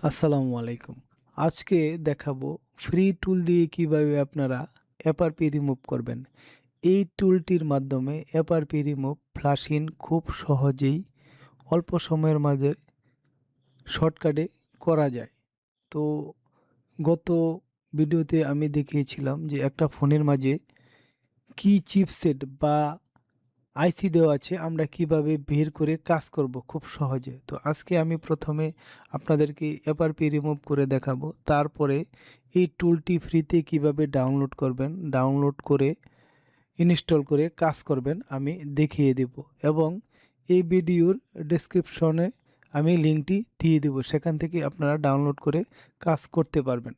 আসসালামু আলাইকুম। আজকে দেখাবো ফ্রি টুল দিয়ে কিভাবে আপনারা এফআরপি রিমুভ করবেন। এই টুলটির মাধ্যমে এফআরপি রিমুভ ফ্লাশ-ইন খুব সহজেই অল্প সময়ের মাঝে শর্টকাটে করা যায়। তো গত ভিডিওতে আমি দেখিয়েছিলাম যে একটা ফোনের মাঝে কি চিপসেট বা আইসি দেওয়া আছে আমরা কিভাবে বের করে কাজ করব খুব সহজে। তো আজকে আমি প্রথমে আপনাদেরকে এফআরপি রিমুভ করে দেখাবো। তারপরে এই টুলটি ফ্রিতে কিভাবে ডাউনলোড করবেন, ডাউনলোড করে ইনস্টল করে কাজ করবেন আমি দেখিয়ে দেব এবং এই ভিডিওর ডেসক্রিপশনে আমি লিঙ্কটি দিয়ে দেব, সেখান থেকে আপনারা ডাউনলোড করে কাজ করতে পারবেন।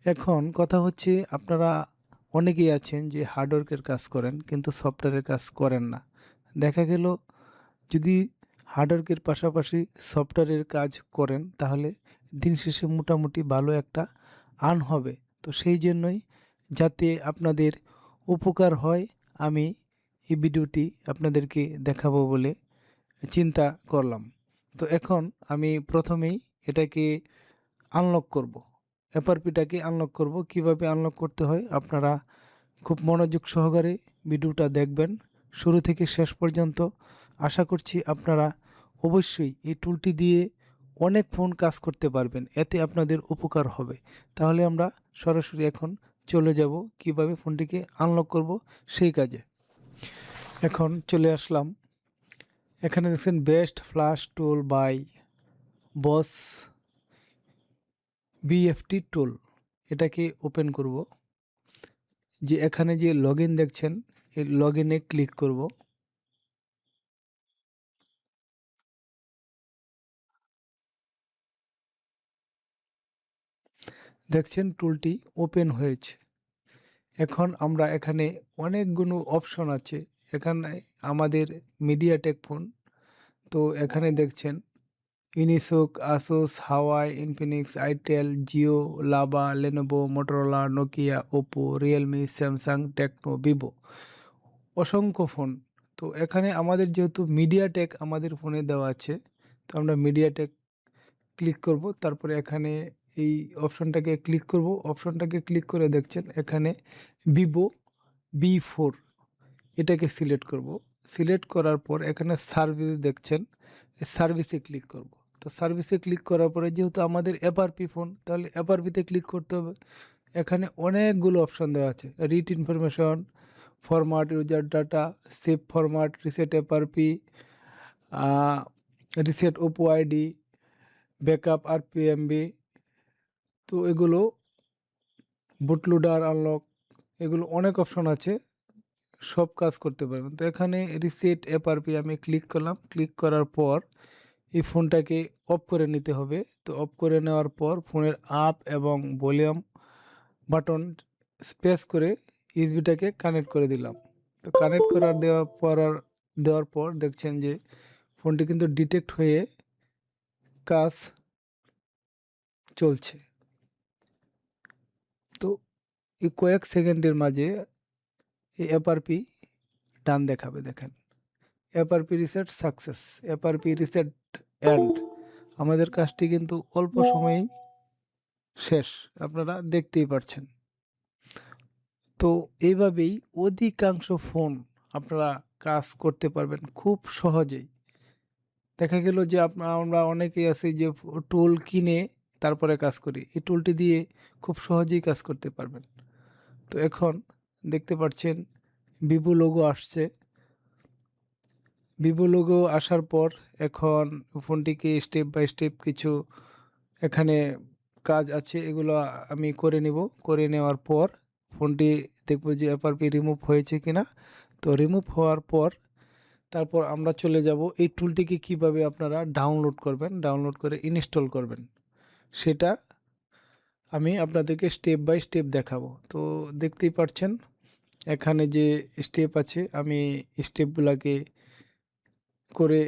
এখন কথা হচ্ছে আপনারা অনেকেই আছেন যে হার্ডওয়্যারের কাজ করেন কিন্তু সফটওয়্যারের কাজ করেন না। দেখা গেল যদি হার্ডওয়্যারের পাশাপাশি সফটওয়্যারের কাজ করেন তাহলে দিন শেষে মোটামুটি ভালো একটা আর্ন হবে। তো সেই জন্যই যাতে আপনাদের উপকার হয় আমি এই ভিডিওটি আপনাদেরকে দেখাবো বলে চিন্তা করলাম। তো এখন আমি প্রথমেই এটাকে আনলক করব। এফআরপিটাকে আনলক করব। কিভাবে আনলক করতে হয় আপনারা খুব মনোযোগ সহকারে ভিডিওটা দেখবেন শুরু থেকে শেষ পর্যন্ত। আশা করছি আপনারা অবশ্যই এই টুলটি দিয়ে অনেক ফোন কাজ করতে পারবেন, এতে আপনাদের উপকার হবে। তাহলে আমরা সরাসরি এখন চলে যাব কিভাবে ফোনটিকে আনলক করব সেই কাজে। এখন চলে আসলাম, এখানে দেখছেন best flash tool by boss BFT tool. এটাকে ওপেন করব। যে এখানে যে লগইন দেখছেন এই লগইনে ক্লিক করব। দেখছেন টুলটি ওপেন হয়েছে। এখন আমরা এখানে অনেকগুলো অপশন আছে। এখানে আমাদের মিডিয়াটেক ফোন, তো এখানে দেখছেন Unisoc, Asus, Huawei, Infinix, itel, Jio, Lava, Lenovo, Motorola, Nokia, Oppo, Realme, Samsung, Tecno, Vivo, অসংখ্য ফোন। তো এখানে আমাদের যেহেতু মিডিয়াটেক আমাদের ফোনে দেওয়া আছে, তো আমরা মিডিয়াটেক ক্লিক করব। তারপরে এখানে এই অপশনটাকে ক্লিক করব। অপশনটাকে ক্লিক করে দেখছেন এখানে ভিভো বি4, এটাকে সিলেক্ট করব। সিলেক্ট করার পর এখানে সার্ভিস দেখছেন, সার্ভিসে ক্লিক করব। তো সার্ভিসে ক্লিক করার পরে যেহেতু আমাদের এফআরপি ফোন, তাহলে এফআরপিতে ক্লিক করতে হবে। এখানে অনেকগুলো অপশন দেওয়া আছে, read information, format user data, save format, reset FRP, reset Oppo ID, backup RPMB, তো এগুলো বুটলোডার আনলক, এগুলো অনেক অপশন আছে, সব কাজ করতে পারবেন। তো এখানে রিসেট এফআরপি আমি ক্লিক করলাম। ক্লিক করার পর এই ফোনটাকে অফ করে নিতে হবে। তো অফ করে নেওয়ার পর ফোনের আপ এবং ভলিউম বাটন স্পেস করে ইউএসবিটাকে কানেক্ট করে দিলাম। তো কানেক্ট করার দেওয়ার পর দেখছেন যে ফোনটি কিন্তু ডিটেক্ট হয়ে কাজ চলছে। তো এই কয়েক সেকেন্ডের মাঝে এই এফআরপি ডান দেখাবে, দেখেন FRP reset success, FRP reset end. আমাদের কাজটি কিন্তু অল্প সময়েই শেষ, আপনারা দেখতেই পাচ্ছেন। তো এইভাবেই অধিকাংশ ফোন আপনারা কাজ করতে পারবেন খুব সহজেই। দেখা গেল যে আমরা অনেকেই আছি যে টুল কিনে তারপরে কাজ করি, এই টুলটি দিয়ে খুব সহজেই কাজ করতে পারবেন। তো এখন দেখতে পাচ্ছেন ভিভো লোগো আসছে। ভিভো লোগো আসার পর এখন ফোনটিকে স্টেপ বাই স্টেপ কিছু এখানে কাজ আছে, এগুলো আমি করে নিব। করে নেওয়ার পর ফোনটি দেখব যে এফআরপি রিমুভ হয়েছে কিনা। তো রিমুভ হওয়ার পর তারপর আমরা চলে যাব এই টুলটিকে কিভাবে আপনারা ডাউনলোড করবেন, ডাউনলোড করে ইনস্টল করবেন, সেটা আমি আপনাদেরকে স্টেপ বাই স্টেপ দেখাবো। তো দেখতেই পাচ্ছেন এখানে যে স্টেপ আছে, আমি স্টেপগুলোকে করে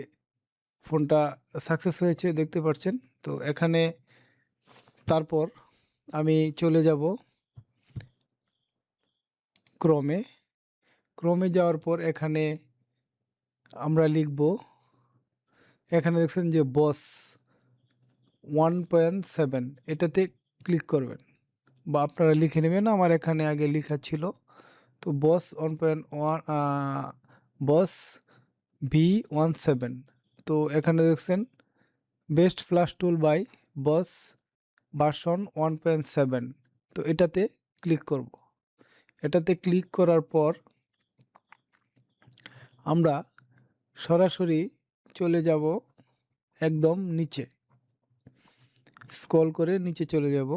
ফোনটা সাকসেস হয়েছে দেখতে পাচ্ছেন। তো এখানে তারপর আমি চলে যাব ক্রোমে। ক্রোমে যাওয়ার পর এখানে আমরা লিখব, এখানে দেখছেন যে বস 1.7 এটাতে ক্লিক করবেন, বা আপনারা লিখে নেবেন, আমার এখানে আগে লেখা ছিল। তো বস 1.1 বস V17, তো এখানে দেখছেন best flash tool by boss version 1.7, তো এটাতে ক্লিক করব। এটাতে ক্লিক করার পর আমরা সরাসরি চলে যাব একদম নিচে, স্ক্রল করে নিচে চলে যাব,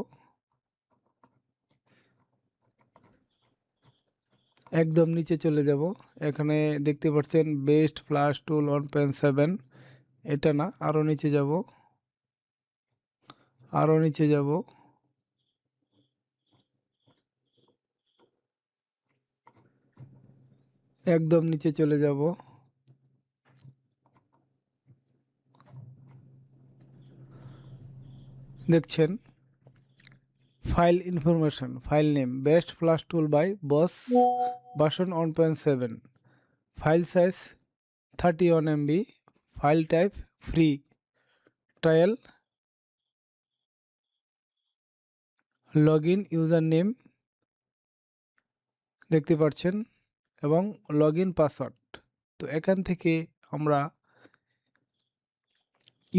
একদম নিচে চলে যাব। এখানে দেখতে পাচ্ছেন বেস্ট ফ্ল্যাশ টুল 1.7, এটা না, আরও নিচে যাব, আরও নিচে যাব, একদম নিচে চলে যাব। দেখছেন file information, file name best flash tool by boss version 1.7, file size 31 MB, file type free, trial, log in user name দেখতে পাচ্ছেন, এবং লগ ইন পাসওয়ার্ড। তো এখান থেকে আমরা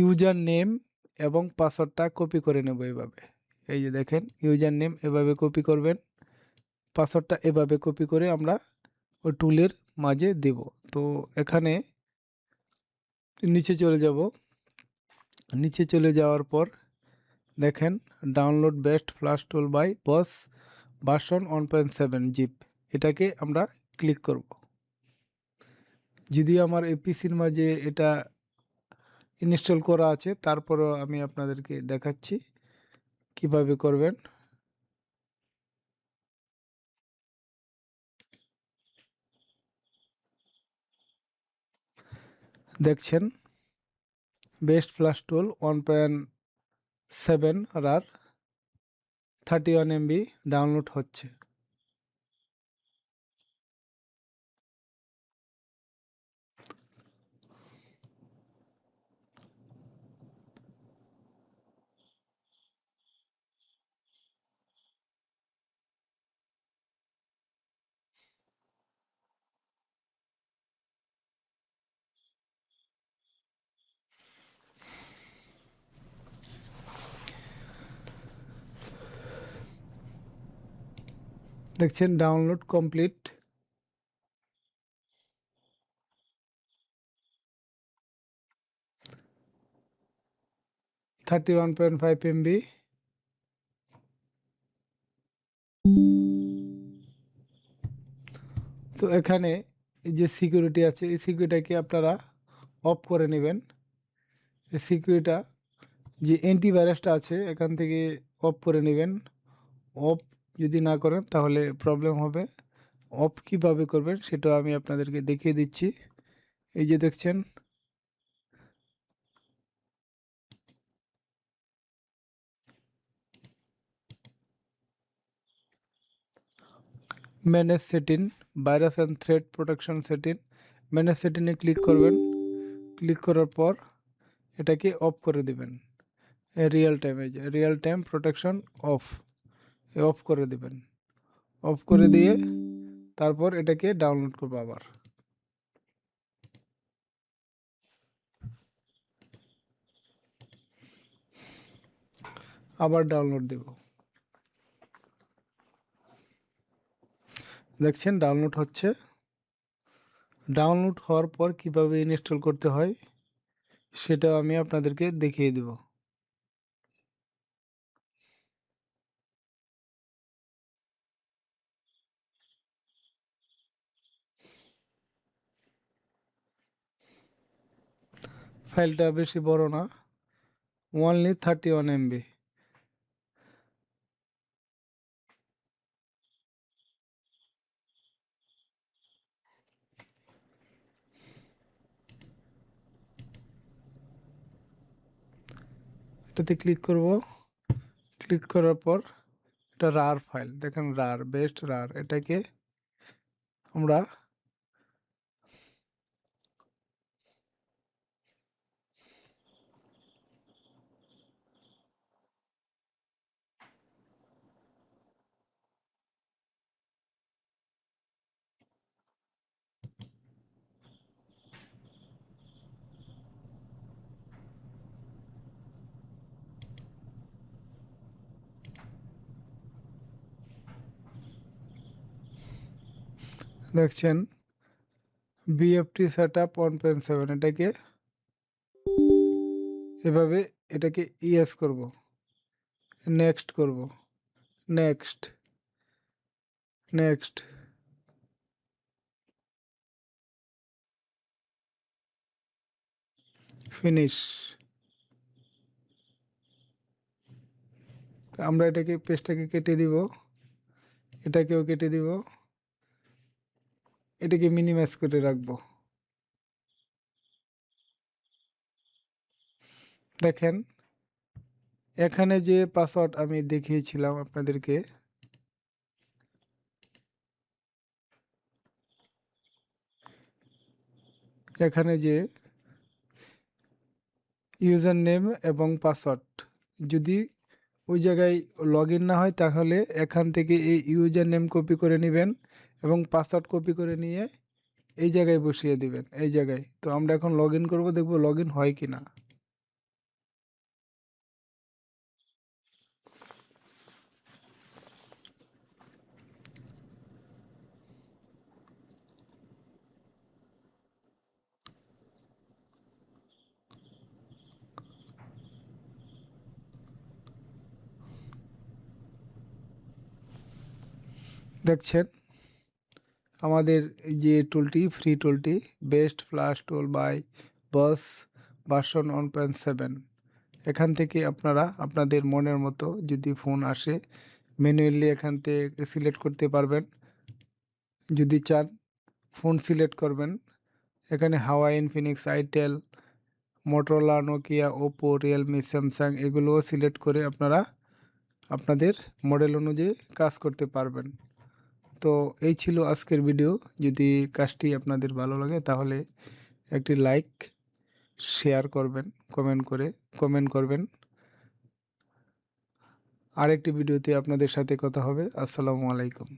ইউজার নেম এবং পাসওয়ার্ডটা কপি করে নেব এভাবে। এই যে দেখেন ইউজার নেম এভাবে কপি করবেন, পাসওয়ার্ডটা এভাবে কপি করে আমরা ওই টুলের মাঝে দেব। তো এখানে নিচে চলে যাব, নিচে চলে যাওয়ার পর দেখেন download best flash tool by boss version 1.7 zip, এটাকে আমরা ক্লিক করব। যদিও আমার এপিসির মাঝে এটা ইনস্টল করা আছে, তারপরও আমি আপনাদেরকে দেখাচ্ছি কিভাবে করবেন। দেখছেন বেস্ট ফ্ল্যাশ টুল 1.7 রার 31 MB ডাউনলোড হচ্ছে। দেখছেন ডাউনলোড কমপ্লিট। 31.5 MB। তো এখানে এই যে সিকিউরিটি আছে, এই সিকিউরিটিকে আপনারা অফ করে নেবেন। এই সিকিউরিটিটা যে অ্যান্টিভাইরাসটা আছে এখান থেকে অফ করে নেবেন। অফ যদি না করেন তাহলে প্রবলেম হবে। অফ কীভাবে করবেন সেটাও আমি আপনাদেরকে দেখিয়ে দিচ্ছি। এই যে দেখছেন manage setting, virus and threat protection setting, manage সেটিংয়ে ক্লিক করবেন। ক্লিক করার পর এটাকে অফ করে দেবেন। রিয়েল টাইম, এই যে real time protection of, of করে দেবেন। অফ করে দিয়ে তারপর এটাকে ডাউনলোড করবো, আবার ডাউনলোড দেব। দেখছেন ডাউনলোড হচ্ছে। ডাউনলোড হওয়ার পর কিভাবে ইনস্টল করতে হয় সেটাও আমি আপনাদেরকে দেখিয়ে দেব। ফাইলটা বেশি বড় না, অনলি 31 MB। এটাতে ক্লিক করব। ক্লিক করার পর এটা রার ফাইল, দেখেন রার, বেস্ট রার, এটাকে আমরা দেখছেন বিএফটি সেট আপ 1.7, এটাকে এভাবে এটাকে ইয়েস করব, নেক্সট করব, নেক্সট, নেক্সট, ফিনিশ। আমরা এটাকে পেজটাকে কেটে দিব, এটাকেও কেটে দিব, এটাকে মিনিমাইজ করে রাখবো। দেখেন এখানে যে পাসওয়ার্ড আমি দেখিয়েছিলাম আপনাদেরকে, এখানে যে ইউজার নেম এবং পাসওয়ার্ড, যদি ওই জায়গায় লগ ইন না হয় তাহলে এখান থেকে এই ইউজার নেম কপি করে নেবেন এবং পাসওয়ার্ড কপি করে নিয়ে এই জায়গায় বসিয়ে দিবেন, এই জায়গায়। তো আমরা এখন লগ ইন করবো, দেখবো লগ ইন হয় কি না। দেখছেন আমাদের যে টুলটি, ফ্রি টুলটি, best flash tool by boss version 1.7, এখান থেকে আপনারা আপনাদের মনের মতো যদি ফোন আসে ম্যানুয়ালি এখান থেকে সিলেক্ট করতে পারবেন। যদি চান ফোন সিলেক্ট করবেন, এখানে Huawei, Infinix, itel, Motorola, Nokia, Oppo, Realme, Samsung এগুলোও সিলেক্ট করে আপনারা আপনাদের মডেল অনুযায়ী কাজ করতে পারবেন। তো এই ছিল আজকের ভিডিও। যদি কাজটি আপনাদের ভালো লাগে তাহলে একটি লাইক, শেয়ার করবেন, কমেন্ট করবেন। আরেকটি ভিডিওতে আপনাদের সাথে কথা হবে। আসসালামু আলাইকুম।